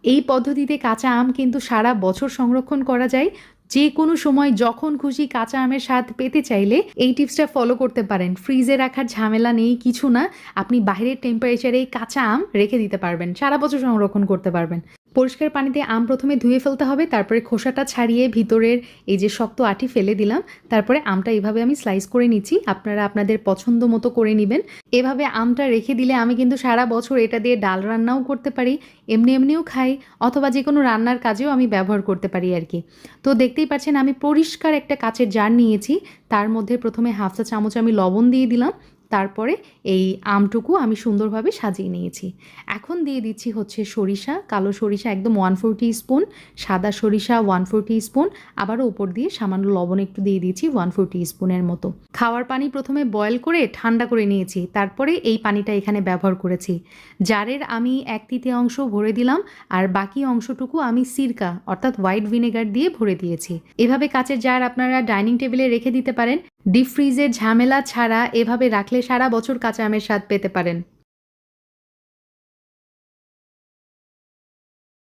এই পদ্ধতিতে কাঁচা আম কিন্তু সারা বছর সংরক্ষণ করা যায়। যে কোনো সময় যখন খুশি কাঁচা আমের স্বাদ পেতে চাইলে এই টিপসটা ফলো করতে পারেন। ফ্রিজে রাখার ঝামেলা নেই, কিছু না। আপনি বাইরের টেম্পারেচারে কাঁচা আম রেখে দিতে পারবেন, সারা বছর সংরক্ষণ করতে পারবেন। পরিষ্কার পানিতে আম প্রথমে ধুয়ে ফেলতে হবে, তারপরে খোসাটা ছাড়িয়ে ভিতরের এই যে শক্ত আঁটি ফেলে দিলাম। তারপরে আমটা এভাবে আমি স্লাইস করে নিচ্ছি, আপনারা আপনাদের পছন্দ মতো করে নেবেন। এভাবে আমটা রেখে দিলে আমি কিন্তু সারা বছর এটা দিয়ে ডাল রান্নাও করতে পারি, এমনি এমনিও খাই, অথবা যে কোনো রান্নার কাজেও আমি ব্যবহার করতে পারি আর কি। তো দেখতেই পাচ্ছেন আমি পরিষ্কার একটা কাচের জার নিয়েছি, তার মধ্যে প্রথমে হাফ চা চামচ আমি লবণ দিয়ে দিলাম, তারপরে এই আমটুকু আমি সুন্দরভাবে সাজিয়ে নিয়েছি। এখন দিয়ে দিচ্ছি হচ্ছে সরিষা, কালো সরিষা একদম 1/4 টিস্পুন, সাদা সরিষা 1/4 টিস্পুন, আবারও উপর দিয়ে সামান্য লবণ একটু দিয়ে দিয়েছি 1/4 টিস্পুনের মতো। খাওয়ার পানি প্রথমে বয়েল করে ঠান্ডা করে নিয়েছি, তারপরে এই পানিটা এখানে ব্যবহার করেছি। জারের আমি 1/3 ভরে দিলাম, আর বাকি অংশটুকু আমি সিরকা অর্থাৎ হোয়াইট ভিনেগার দিয়ে ভরে দিয়েছি। এভাবে কাচের জার আপনারা ডাইনিং টেবিলে রেখে দিতে পারেন। ডিপ ফ্রিজের ঝামেলা ছাড়া এভাবে রাখলে সারা বছর কাঁচা আমের স্বাদ পেতে পারেন।